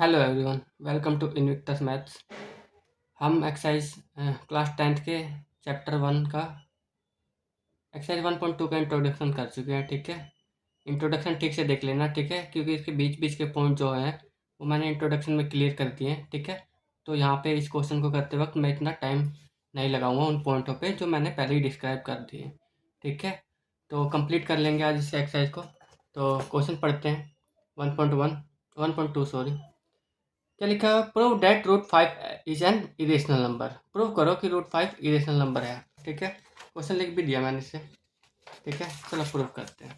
Hello everyone, welcome to Invictus maths. हम exercise class 10th के chapter 1 का exercise 1.2 का इंट्रोडक्शन कर चुके हैं। ठीक है, इंट्रोडक्शन ठीक से देख लेना। ठीक है, क्योंकि इसके बीच बीच के पॉइंट जो हैं वो मैंने इंट्रोडक्शन में क्लियर कर दिए हैं। ठीक है, तो यहाँ पे इस क्वेश्चन को करते वक्त मैं इतना टाइम नहीं लगाऊंगा उन पॉइंटों पे जो मैंने पहले ही डिस्क्राइब कर दिए हैं। ठीक है, तो कंप्लीट कर लेंगे आज इस एक्सरसाइज को। तो क्वेश्चन पढ़ते हैं। 1.1 1.2 सॉरी। क्या लिखा है? Prove that root 5 is an irrational number. प्रूव करो कि रूट 5 इरेशनल नंबर है। ठीक है, क्वेश्चन लिख भी दिया मैंने इसे। ठीक है, चलो प्रूव करते हैं।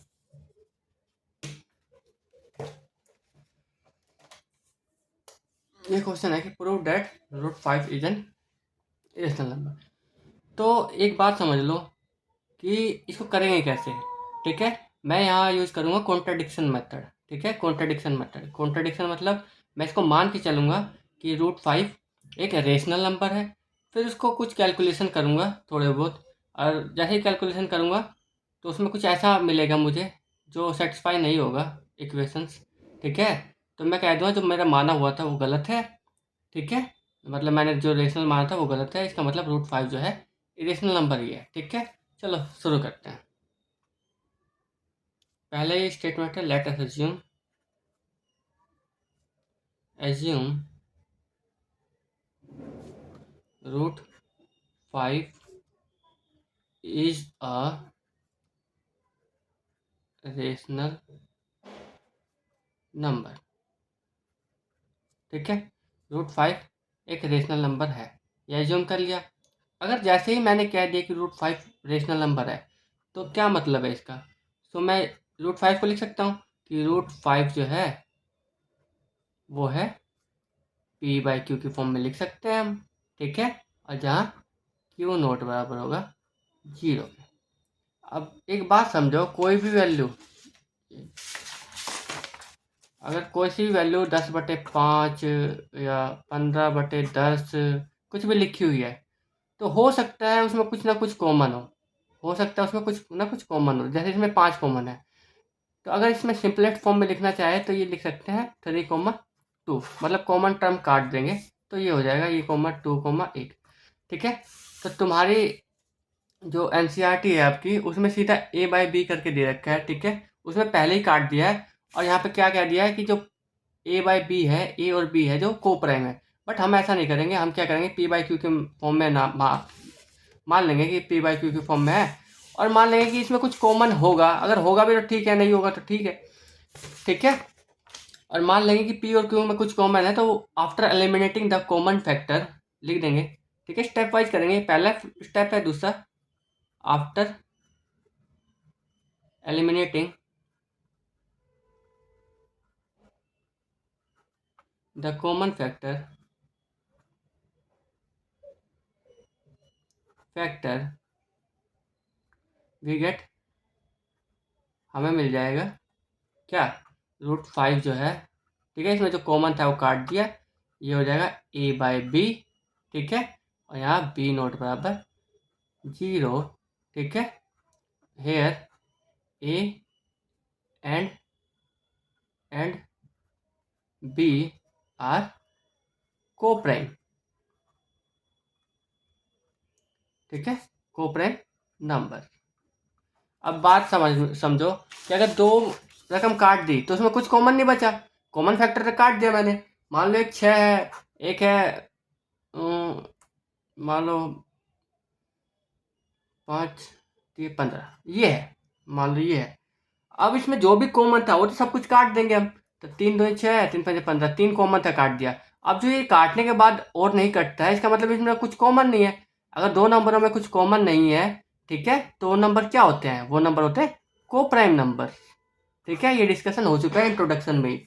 ये क्वेश्चन है कि prove that root 5 is an irrational number. तो एक बात समझ लो कि इसको करेंगे कैसे। ठीक है, मैं यहाँ यूज़ करूँगा कॉन्ट्राडिक्शन मेथड। ठीक है, कॉन्ट्राडिक्शन मेथड। कॉन्ट्राडिक्शन मतलब मैं इसको मान के चलूँगा कि रूट 5 एक रेशनल नंबर है, फिर उसको कुछ कैलकुलेशन करूँगा थोड़े बहुत, और जैसे ही कैलकुलेशन करूँगा तो उसमें कुछ ऐसा मिलेगा मुझे जो सेटिस्फाई नहीं होगा इक्वेशंस। ठीक है, तो मैं कह दूँगा जो मेरा माना हुआ था वो गलत है। ठीक है, मतलब मैंने जो रेशनल माना था वो गलत है, इसका मतलब रूट 5 जो है इरेशनल नंबर ही है। ठीक है, चलो शुरू करते हैं। पहले ये स्टेटमेंट है, let us assume root 5 is a rational number. ठीक है, रूट 5 एक रेशनल नंबर है, ये एज्यूम कर लिया। अगर जैसे ही मैंने कह दिया कि रूट 5 रेशनल नंबर है तो क्या मतलब है इसका? तो मैं रूट 5 को लिख सकता हूँ कि रूट 5 जो है वो है पी बाई क्यू की फॉर्म में लिख सकते हैं हम। ठीक है, और जहाँ क्यू नोट बराबर होगा 0 के। अब एक बात समझो, कोई भी वैल्यू, अगर कोई सी भी वैल्यू 10/5 या 15/10 कुछ भी लिखी हुई है तो हो सकता है उसमें कुछ ना कुछ कॉमन हो सकता है उसमें कुछ ना कुछ कॉमन हो। जैसे इसमें 5 कॉमन है, तो अगर इसमें सिंपलेस्ट फॉर्म में लिखना चाहे तो ये लिख सकते हैं 3,2, मतलब कॉमन टर्म काट देंगे तो ये हो जाएगा ये 2,1। ठीक है, तो तुम्हारी जो एनसीईआरटी है आपकी उसमें सीधा ए बाई बी करके दे रखा है। ठीक है, उसमें पहले ही काट दिया है, और यहाँ पे क्या कह दिया है कि जो ए बाई बी है, ए और बी है जो को प्राइम है। बट हम ऐसा नहीं करेंगे, हम क्या करेंगे पी बाई क्यू के फॉर्म में ना मान लेंगे कि पी बाई क्यू के फॉर्म में है, और मान लेंगे कि इसमें कुछ कॉमन होगा। अगर होगा भी तो ठीक है, नहीं होगा तो ठीक है। ठीक है, और मान लेंगे कि पी और क्यू में कुछ कॉमन है, तो after eliminating the common factor लिख देंगे। ठीक है, स्टेप वाइज करेंगे। पहला स्टेप है, दूसरा after eliminating the common factor we get, हमें मिल जाएगा क्या? रूट 5 जो है। ठीक है, इसमें जो कॉमन था वो काट दिया, ये हो जाएगा ए बाई बी। ठीक है, और यहाँ बी नोट बराबर 0। ठीक है, here a and b are coprime. ठीक है, को प्राइम नंबर। अब बात समझो कि अगर दो रकम काट दी तो उसमें कुछ कॉमन नहीं बचा। कॉमन फैक्टर तो काट दिया मैंने। मान लो एक 6 है, एक है मान लो 5, 15, ये है, मान लो ये है। अब इसमें जो भी कॉमन था वो तो सब कुछ काट देंगे हम। तो 3 2 6, 3 5 15, 3 कॉमन था, काट दिया। अब जो ये काटने के बाद और नहीं कटता है, इसका मतलब इसमें कुछ कॉमन नहीं है। अगर दो नंबरों में कुछ कॉमन नहीं है, ठीक है, तो वो नंबर क्या होते हैं? वो नंबर होते हैं को प्राइम नंबर। ठीक है, ये डिस्कशन हो चुका है इंट्रोडक्शन में ही।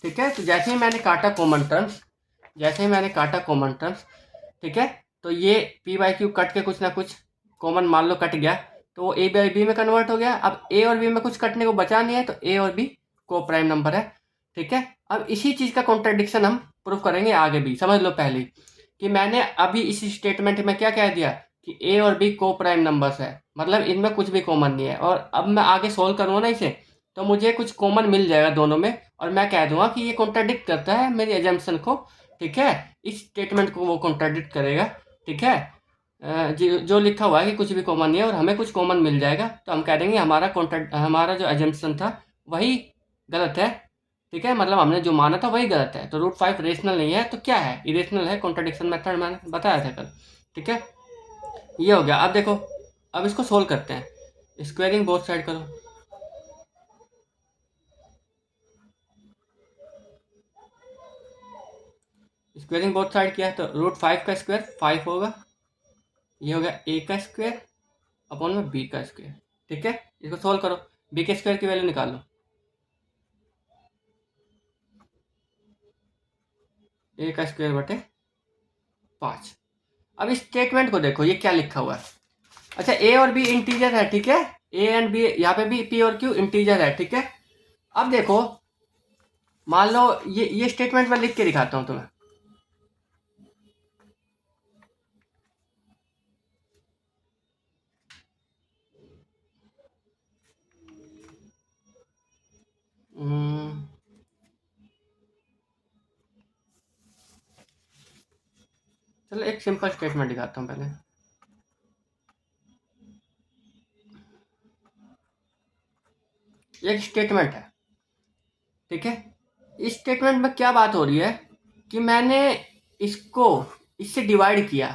ठीक है, तो जैसे ही मैंने काटा कॉमन टर्म्स, ठीक है, तो ये पी बाई क्यू कट के कुछ ना कुछ कॉमन मान लो कट गया, तो वो ए बाई बी में कन्वर्ट हो गया। अब ए और बी में कुछ कटने को बचा नहीं है, तो ए और बी को प्राइम नंबर है। ठीक है, अब इसी चीज़ का कॉन्ट्रडिक्शन हम प्रूव करेंगे आगे भी। समझ लो पहले कि मैंने अभी इसी स्टेटमेंट में क्या कह दिया कि ए और बी को प्राइम नंबर्स है, मतलब इनमें कुछ भी कॉमन नहीं है। और अब मैं आगे सोल्व करूँगा ना इसे, तो मुझे कुछ कॉमन मिल जाएगा दोनों में, और मैं कह दूंगा कि ये कॉन्ट्राडिक्ट करता है मेरी एजम्पशन को, ठीक है। इस स्टेटमेंट को वो कॉन्ट्राडिक्ट करेगा, ठीक है। जो लिखा हुआ है कि कुछ भी कॉमन नहीं है और हमें कुछ कॉमन मिल जाएगा, तो हम कह देंगे हमारा जो एजम्पशन था वही गलत है, ठीक है। मतलब हमने जो माना था वही गलत है। तो √5 रेशनल नहीं है तो क्या है, इरेशनल है। कॉन्ट्राडिक्शन मेथड मैंने बताया था कल, ठीक है। ये हो गया। अब देखो, अब इसको सोल्व करते हैं। स्क्वायरिंग बोथ साइड करो। स्क्वायरिंग बोथ साइड किया है तो √5 का स्क्वायर 5 होगा। ये हो गया a का स्क्वायर अपॉन में b का स्क्वायर, ठीक है। इसको सोल्व करो, b के स्क्वायर की वैल्यू निकालो। a का स्क्वायर बटे 5। अब इस स्टेटमेंट को देखो, ये क्या लिखा हुआ है। अच्छा, a और b इंटीजर है, ठीक है। a एंड b, यहाँ पे भी p और q इंटीजर है, ठीक है। अब देखो, मान लो ये स्टेटमेंट मैं लिख के दिखाता हूँ तुम्हें। चलो एक सिंपल स्टेटमेंट दिखाता हूँ पहले। एक स्टेटमेंट है, ठीक है। इस स्टेटमेंट में क्या बात हो रही है कि मैंने इसको इससे डिवाइड किया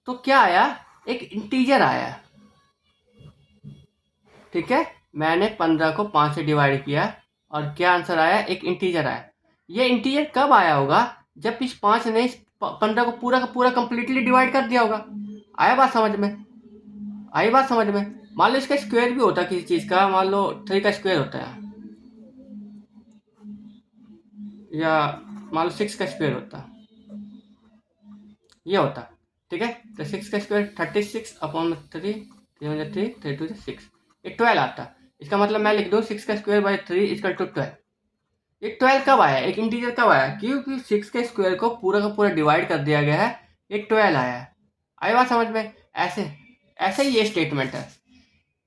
तो क्या आया, एक इंटीजर आया, ठीक है। मैंने 15 को 5 से डिवाइड किया और क्या आंसर आया, एक इंटीजर आया। ये इंटीजर कब आया होगा, जब इस 5 ने इस 15 को पूरा का पूरा कंप्लीटली डिवाइड कर दिया होगा। आया बात समझ में, आई बात समझ में। मान लो इसका स्क्वायर भी होता किसी चीज का, मान लो 3 का स्क्वायर होता है, या मान लो 6 का स्क्वायर होता, ये होता, ठीक है। तो 6 का स्क्वायर 36 अपॉन 3, 3 3 3 2 6, ये 12 आता। इसका मतलब मैं लिख दूँ 6 का स्क्वायर बाई 3 इक्वल टू 12। ये 12 कब आया, एक इंटीजर कब आया, क्योंकि 6 के स्क्वायर को पूरा का पूरा डिवाइड कर दिया गया है, ये 12 आया है। आई बात समझ में। ऐसे ऐसे ही ये स्टेटमेंट है।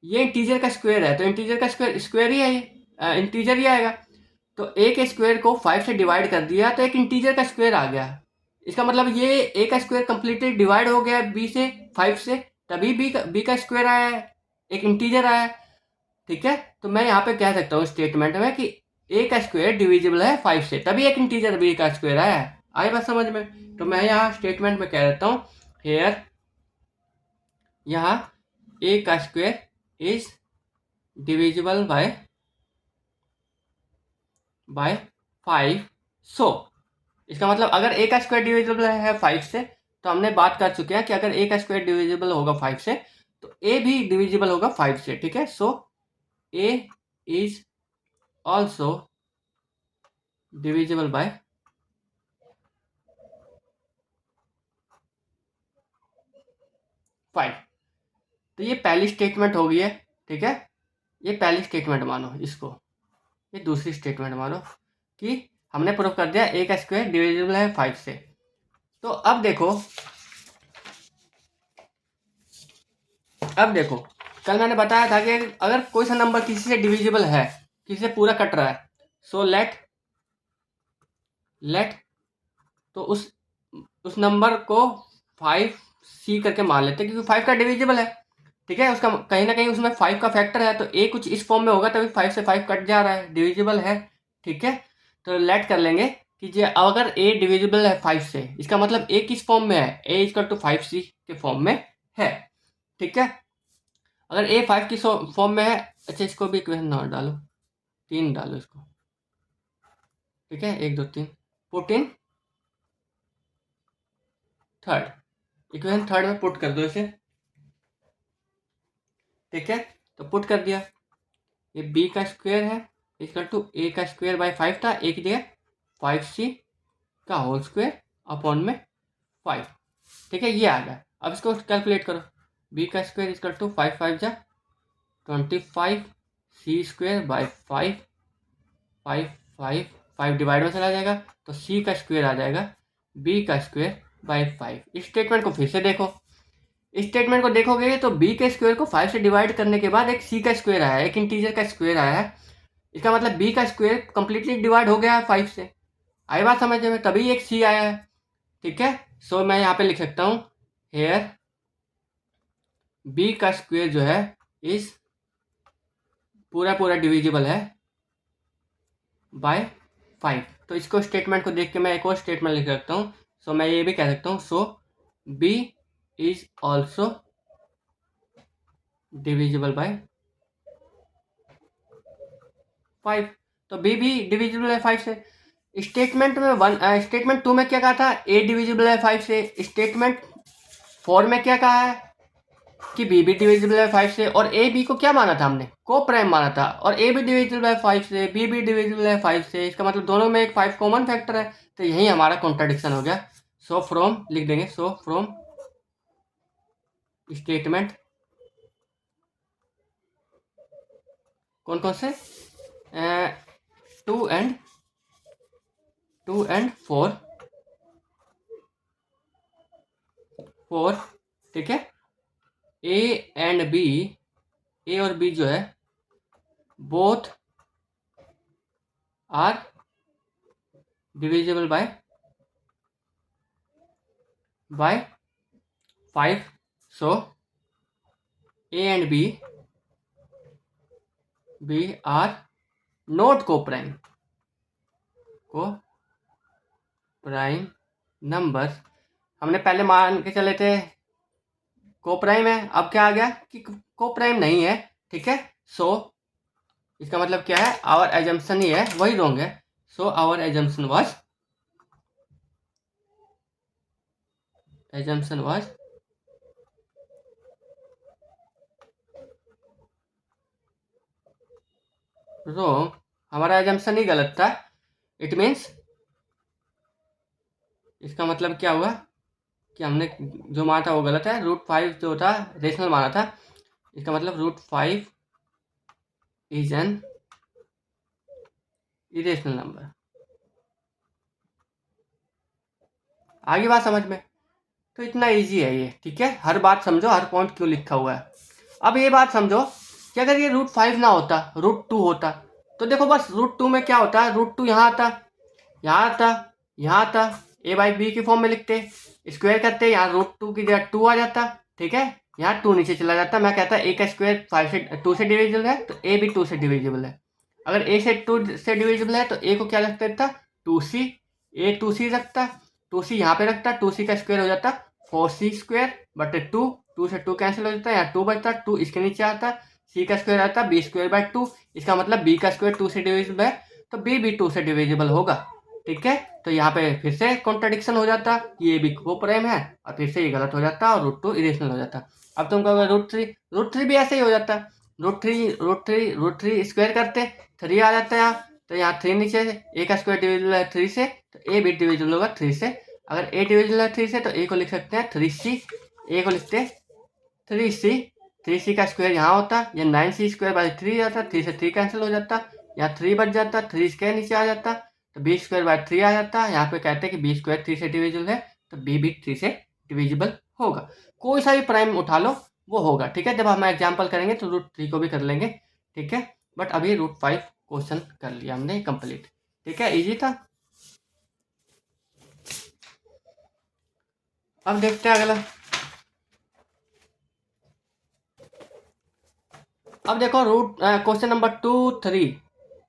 ये इंटीजर का स्क्वायर है तो इंटीजर का स्क्वायर स्क्वायर ही है, ये इंटीजर ही आएगा। तो ए के स्क्वायर को 5 से डिवाइड कर दिया तो एक इंटीजर का स्क्वायर आ गया। इसका मतलब ये ए का स्क्वायर कंप्लीटली डिवाइड हो गया बी से, 5 से, तभी बी का स्क्वायर आया है, एक इंटीजर आया है, ठीक है। तो मैं यहाँ पे कह सकता हूँ स्टेटमेंट में कि ए का स्क्वायर डिविजिबल है 5 से, तभी एक इंटीजर बी का स्क्वायर आया है। आई बात समझ में। तो मैं यहाँ स्टेटमेंट में कह देता हूँ, हेयर, यहाँ ए का स्क्वायर इज डिविजिबल बाय 5। सो इसका मतलब अगर ए का स्क्वायर डिविजिबल है 5 से, तो हमने बात कर चुके हैं कि अगर ए का स्क्वायर डिविजिबल होगा 5 से तो ए भी डिविजिबल होगा 5 से, ठीक है। सो ए इज ऑल्सो डिविजिबल बाय 5। तो ये पहली स्टेटमेंट हो गई है, ठीक है। ये पहली स्टेटमेंट मानो इसको। ये दूसरी स्टेटमेंट मानो कि हमने प्रूव कर दिया ए का स्क्वायर डिविजिबल है 5 से। तो अब देखो, कल मैंने बताया था कि अगर कोई सा नंबर किसी से डिविजिबल है, किसी से पूरा कट रहा है, सो लेट तो उस नंबर को 5c करके मान लेते हैं, क्योंकि 5 का डिविजिबल है, ठीक है। उसका कहीं ना कहीं उसमें 5 का फैक्टर है, तो ए कुछ इस फॉर्म में होगा तभी 5 से 5 कट जा रहा है, डिविजिबल है, ठीक है। तो लेट कर लेंगे कि जो अगर ए डिविजिबल है 5 से, इसका मतलब ए किस फॉर्म में है, ए इक्वल टू 5c के फॉर्म में है, ठीक है। अगर ए 5 की फॉर्म में है, अच्छा इसको भी इक्वेशन नंबर डालो, 3 डालो इसको, ठीक है। 1 2 3 put in third, equation third में पुट कर दो इसे, ठीक है। तो पुट कर दिया, ये बी का स्क्वायर है इक्वल टू ए का स्क्वायर बाय 5 था, एक जगह 5c का होल स्क्वायर अपॉन में 5, ठीक है। ये आ गया। अब इसको कैलकुलेट करो, बी का स्क्वायर इक्वल टू 5 5 जा 25, सी स्क्वायर बाय 5, 5 5 5 डिवाइड में चला जाएगा तो सी का स्क्वायर आ जाएगा बी का स्क्वायर बाय 5। इस स्टेटमेंट को फिर से देखो, स्टेटमेंट को देखोगे तो बी के स्क्वायर को 5 से डिवाइड करने के बाद एक सी का स्क्वायर आया है, एक इंटीजर का स्क्वायर आया है। इसका मतलब बी का स्क्वायर कंप्लीटली डिवाइड हो गया है 5 से। आई बात समझ में, तभी एक सी आया है। ठीक है, सो मैं यहाँ पे लिख सकता हूँ हेयर बी का स्क्वायर जो है इस पूरा पूरा डिविजिबल है बाय 5। तो इसको स्टेटमेंट को देख के मैं एक और स्टेटमेंट लिख सकता हूँ। सो मैं ये भी कह सकता हूँ so B is also divisible by 5। तो बी भी डिविजिबल है 5 से। स्टेटमेंट 2 में क्या कहा था, ए डिविजिबल है 5 से। स्टेटमेंट 4 में क्या कहा है कि बी भी डिविजिबल है 5 से। और ए बी को क्या माना था हमने, को प्राइम माना था। और ए भी डिविजिबल है 5 से, बी भी डिविजिबल है 5 से। इसका मतलब दोनों में एक 5 कॉमन फैक्टर है। तो यही हमारा कॉन्ट्राडिक्शन हो गया। सो फ्रॉम लिख देंगे, सो फ्रॉम स्टेटमेंट कौन कौन से 2 एंड 4 ठीक है, ए एंड बी, ए और बी जो है both are divisible by 5। So a and b are not coprime numbers. हमने पहले मान के चले थे को प्राइम है, अब क्या आ गया कि को प्राइम नहीं है। ठीक है, सो इसका मतलब क्या है, आवर एजम्पशन ही है, वही रॉन्ग है। So our assumption was wrong. हमारा एजम्पशन ही गलत था। इट मीन्स इसका मतलब क्या हुआ कि हमने जो माना था वो गलत है। √5 जो था रेशनल माना था। इसका मतलब √5 इज एन इरेशनल नंबर। आगे बात समझ में। तो इतना इजी है ये। ठीक है, हर बात समझो, हर पॉइंट क्यों लिखा हुआ है। अब ये बात समझो कि अगर ये √5 ना होता, √2 होता, तो देखो बस √2 में क्या होता है, √2 यहाँ आता, यहाँ आता, यहाँ आता, ए बाई बी की फॉर्म में लिखते, स्क्वायर करते, यहाँ √2 की जगह 2 आ जाता। ठीक है, यहाँ 2 नीचे चला जाता। मैं कहता ए का स्क्वायर 2 से डिविजिबल है, तो ए भी 2 से डिविजिबल है। अगर ए से 2 से डिविजिबल है तो ए को क्या रख देता, 2c। ए 2c रखता, 2c यहाँ पे रखता, 2c का स्क्वायर हो जाता 4c² बटे 2। 2 से 2 कैंसिल हो जाता है, यहाँ 2 बचता, 2 इसके नीचे आता, c का स्क्वायर आता b²/2। इसका मतलब b का स्क्वायर 2 से डिविजिबल है, तो b भी 2 से डिविजिबल होगा। ठीक है, तो यहाँ पे फिर से कॉन्ट्रडिक्शन हो जाता, ये भी को प्राइम है, और फिर से ये गलत हो जाता और √2 इरेशनल हो जाता। अब तुम कहोगे √3 भी ऐसे ही हो जाता। √3 स्क्वायर करते, 3 आ जाता है यहाँ, तो यहाँ 3 नीचे, ए का स्क्वायर डिविजिबल है 3 से, तो ए भी डिविजिबल होगा 3 से। अगर ए डिविजिबल है 3 से तो ए को लिख सकते हैं 3c। ए को लिखते हैं 3c। 3c का स्क्वायर यहाँ होता, या 9c²/3 जाता, 3 से 3 कैंसिल हो जाता, यहाँ 3 बच जाता, 3 इसके नीचे आ जाता, तो b²/3 आ जाता। यहाँ पे कहते हैं कि b² 3 से डिविजिबल है, तो b भी 3 से डिविजिबल होगा। कोई सा भी प्राइम उठा लो वो होगा। ठीक है, जब हम एग्जाम्पल करेंगे तो √3 को भी कर लेंगे। ठीक है, बट अभी √5 क्वेश्चन कर लिया हमने कंप्लीट। ठीक है, इजी था। अब देखते हैं अगला। अब देखो क्वेश्चन नंबर 2, 3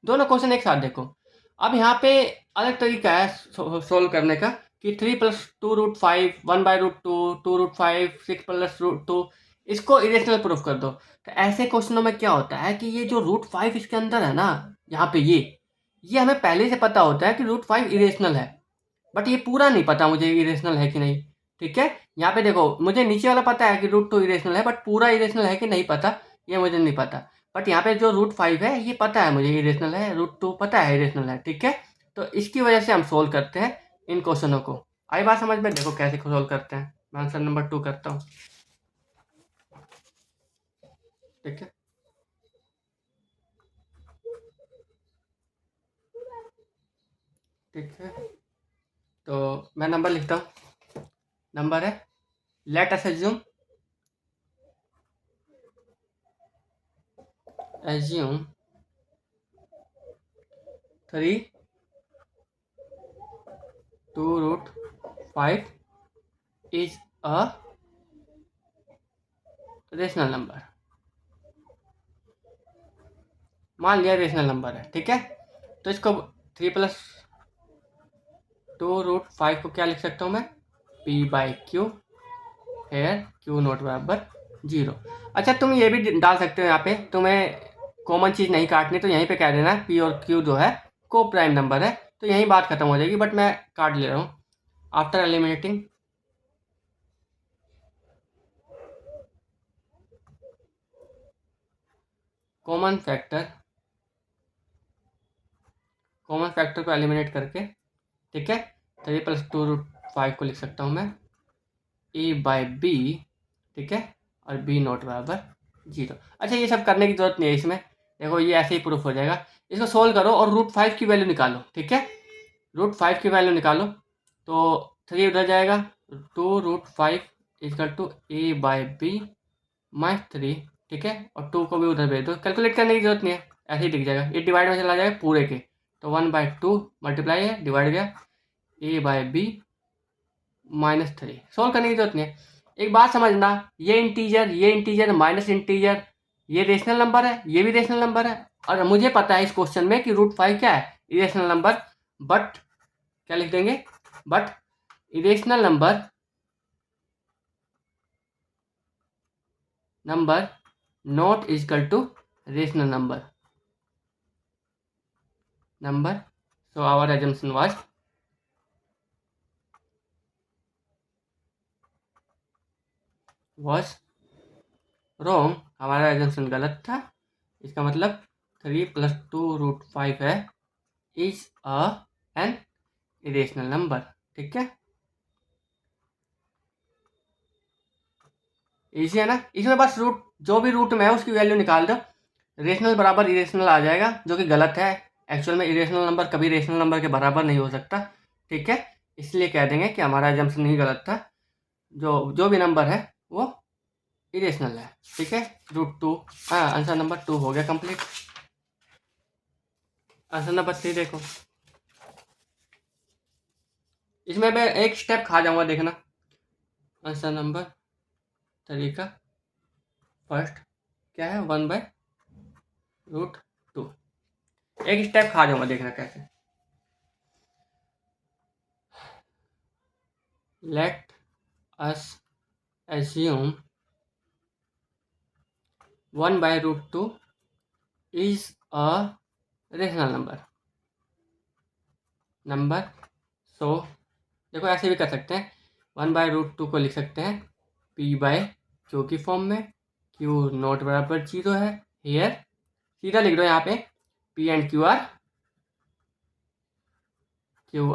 दोनों क्वेश्चन एक साथ देखो। अब यहाँ पे अलग तरीका है सोल्व करने का कि 3 + 2 √5, 1/√2, 2 √5, 6 + √2, इसको इरेशनल प्रूफ कर दो। तो ऐसे क्वेश्चनों में क्या होता है कि ये जो √5 इसके अंदर है ना, यहाँ पे ये हमें पहले से पता होता है कि √5 इरेशनल है, बट ये पूरा नहीं पता मुझे इरेशनल है कि नहीं। ठीक है, यहाँ पे देखो मुझे नीचे वाला पता है कि √2 इरेशनल है, बट पूरा इरेशनल है कि नहीं पता, ये मुझे नहीं पता। बट यहाँ पे जो √5 है ये पता है मुझे इरेशनल है, √2 पता है इरेशनल है। ठीक है, तो इसकी वजह से हम सोल्व करते हैं इन क्वेश्चनों को। आई बात समझ में, देखो कैसे सोल्व करते हैं। मैं आंसर नंबर 2 करता हूँ। ठीक है, ठीक है, तो मैं नंबर लिखता हूँ। नंबर है, let us assume assume 3 2√5 is a rational number. मान लिया रेशनल नंबर है, ठीक है। तो इसको 3+2√5 को क्या लिख सकता हूँ मैं, p/q, हेयर q नॉट बराबर 0। अच्छा, तुम ये भी डाल सकते हो, यहाँ पे तुम्हें कॉमन चीज़ नहीं काटनी तो यहीं पे कह देना p और q जो है को प्राइम नंबर है, तो यहीं बात खत्म हो जाएगी, बट मैं काट ले रहा हूँ। आफ्टर एलिमिनेटिंग कॉमन फैक्टर को एलिमिनेट करके, ठीक है, 3+2√5 को लिख सकता हूँ मैं a/b, ठीक है, और b नॉट बराबर 0। अच्छा, ये सब करने की जरूरत नहीं है इसमें, देखो ये ऐसे ही प्रूफ हो जाएगा। इसको सोल्व करो और √5 की वैल्यू निकालो, ठीक है। √5 की वैल्यू निकालो तो 3 उधर जाएगा, 2√5 इजकल टू a/b -3, ठीक है, और 2 को भी उधर भेज दो, कैलकुलेट करने की जरूरत नहीं है, ऐसे ही दिख जाएगा, ये डिवाइड में चला जाएगा पूरे के, तो 1/2 मल्टीप्लाई है, डिवाइड गया, a/b -3, सोल्व करने की जरूरत नहीं है। एक बात समझना, ये इंटीजर माइनस इंटीजर, ये रेशनल नंबर है, ये भी रेशनल नंबर है, और मुझे पता है इस क्वेश्चन में कि √5 क्या है, इरेशनल नंबर, बट क्या लिख देंगे, but irrational number not equal to rational number. So our assumption was wrong, हमारा एजम्पशन गलत था। इसका मतलब 3+2√5 है इज एन इरेशनल नंबर, ठीक है। इजी है ना, इसमें बस रूट, जो भी रूट में है उसकी वैल्यू निकाल दो, रेशनल बराबर इरेशनल आ जाएगा, जो कि गलत है। एक्चुअल में इरेशनल नंबर कभी रेशनल नंबर के बराबर नहीं हो सकता, ठीक है, इसलिए कह देंगे कि हमारा एजम्पशन ही गलत था, जो भी नंबर है वो इरेशनल है, ठीक है। √2, हाँ, आंसर नंबर 2 हो गया कंप्लीट। आंसर नंबर 3 देखो, इसमें मैं एक स्टेप खा जाऊंगा, देखना। आंसर नंबर 3 का फर्स्ट क्या है, 1/√2, एक स्टेप खा जाऊंगा, देखना कैसे। Let us assume 1/√2 is a rational number। सो देखो, ऐसे भी कर सकते हैं, 1/√2 को लिख सकते हैं p/q की फॉर्म में, q नॉट बराबर 0 है, हियर सीधा लिख दो, यहाँ पे p and q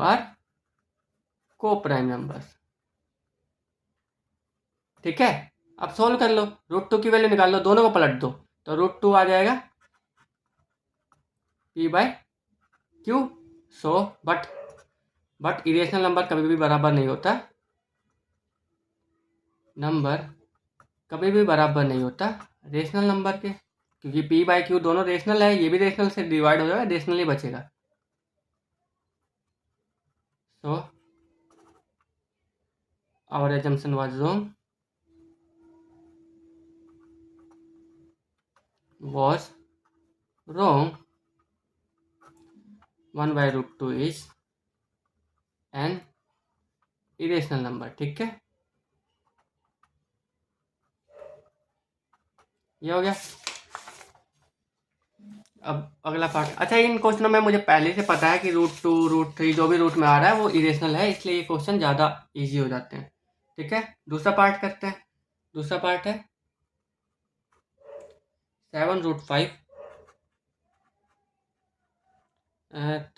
are coprime numbers, ठीक है। अब सोल्व कर लो, √2 की वैल्यू निकाल लो, दोनों को पलट दो, तो √2 आ जाएगा p/q। So but irrational number कभी भी बराबर नहीं होता, रेशनल नंबर के, क्योंकि p/q दोनों रेशनल है, ये भी रेशनल से डिवाइड हो जाएगा, रेशनल ही बचेगा। So our assumption was wrong, 1/√2 is an irrational number, ठीक है, ये हो गया। अब अगला पार्ट, अच्छा, इन क्वेश्चनों में मुझे पहले से पता है कि √2 √3 जो भी रूट में आ रहा है वो इरेशनल है, इसलिए ये क्वेश्चन ज़्यादा इजी हो जाते हैं, ठीक है। दूसरा पार्ट करते हैं, दूसरा पार्ट है 7√5,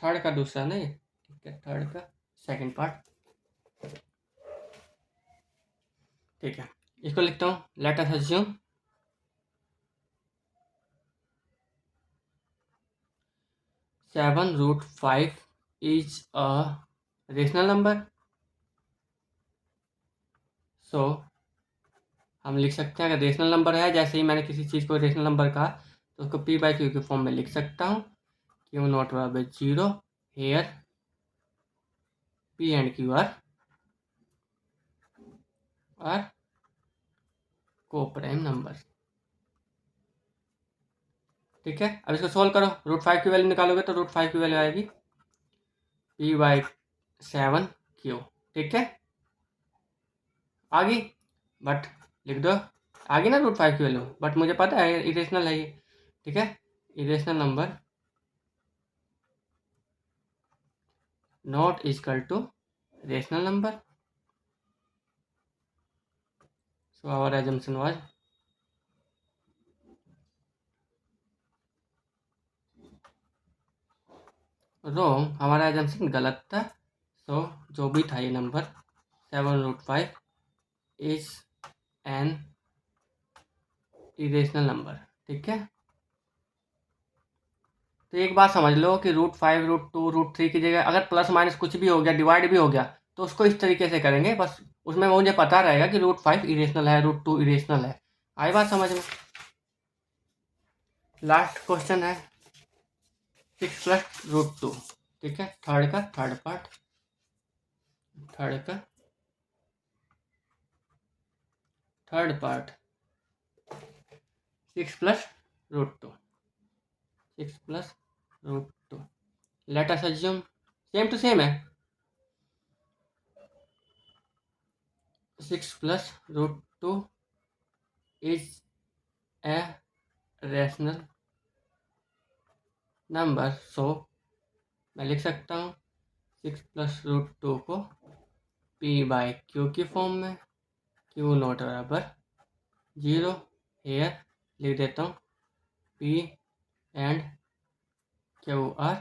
थर्ड का दूसरा नहीं, ठीक है, थर्ड का सेकंड पार्ट, ठीक है। इसको लिखता हूँ, let us assume 7√5 is a rational number. So हम लिख सकते हैं, अगर रेशनल नंबर है, जैसे ही मैंने किसी चीज़ को रेशनल नंबर कहा, तो उसको पी बाई क्यू के फॉर्म में लिख सकता हूँ। क्यू नॉट बराबर 0 here p and q are coprime number. ठीक है, अब इसको सोल्व करो। √5 की वैल्यू निकालोगे तो √5 की वैल्यू आएगी p/7 q। ठीक है, आ गई, बट लिख दो आ गई ना √5 की वैल्यू, बट मुझे पता है इरेशनल है ये। ठीक है, irrational number not equal to rational number. So our assumption was wrong, हमारा एजम्पशन गलत था। सो जो भी था ये number 7√5 is an irrational number. ठीक है, तो एक बात समझ लो कि √5 √2 √3 की जगह अगर प्लस माइनस कुछ भी हो गया, डिवाइड भी हो गया, तो उसको इस तरीके से करेंगे, बस उसमें मुझे पता रहेगा कि √5 इरेशनल है, √2 इरेशनल है। आई बात समझ में। लास्ट क्वेश्चन है 6 + √2। ठीक है, third part 6 + √2 6 + √2। Let us assume same to same है। 6 + √2 इज ए रेशनल नंबर। सो मैं लिख सकता हूँ 6 + √2 को p/q की फॉर्म में। क्यू नॉट बराबर 0 हेयर लिख देता हूँ p and q are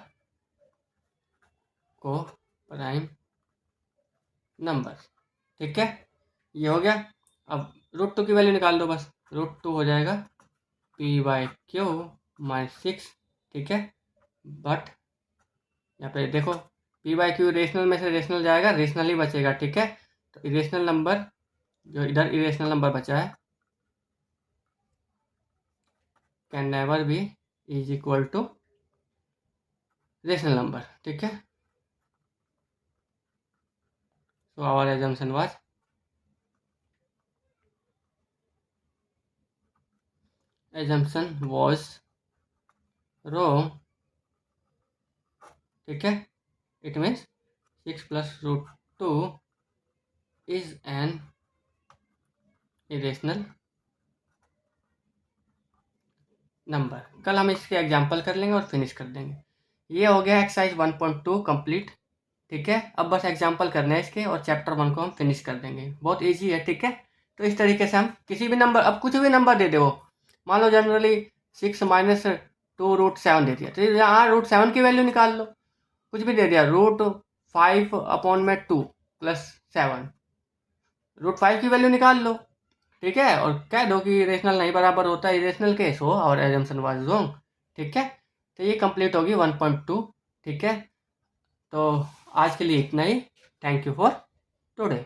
coprime number. ठीक है, ये हो गया। अब √2 की वैल्यू निकाल दो बस। √2 हो जाएगा p/q -6। ठीक है, बट यहाँ पे देखो p/q रेशनल में से रेशनल जाएगा, रेशनल ही बचेगा। ठीक है, तो इरेशनल नंबर जो इधर इरेशनल नंबर बचा है can never be is equal to rational number. ठीक है, so our assumption was wrong। ठीक है, it means 6 + √2 is an irrational number. कल हम इसके एग्जाम्पल कर लेंगे और फिनिश कर देंगे। ये हो गया एक्सरसाइज 1.2 कंप्लीट। ठीक है, अब बस एग्जाम्पल करने हैं इसके और चैप्टर 1 को हम फिनिश कर देंगे। बहुत इजी है। ठीक है, तो इस तरीके से हम किसी भी नंबर, अब कुछ भी नंबर दे दे वो, मान लो जनरली 6 - 2 √7 दे दिया, तो यहाँ √7 की वैल्यू निकाल लो। कुछ भी दे दिया √5/2 + 7, √5 की वैल्यू निकाल लो। ठीक है, और कह दो कि रेशनल नहीं बराबर होता इरेशनल के, सो और एजम्पशन वाज रॉन्ग। ठीक है, तो ये कंप्लीट होगी 1.2। ठीक है, तो आज के लिए इतना ही। Thank you for today.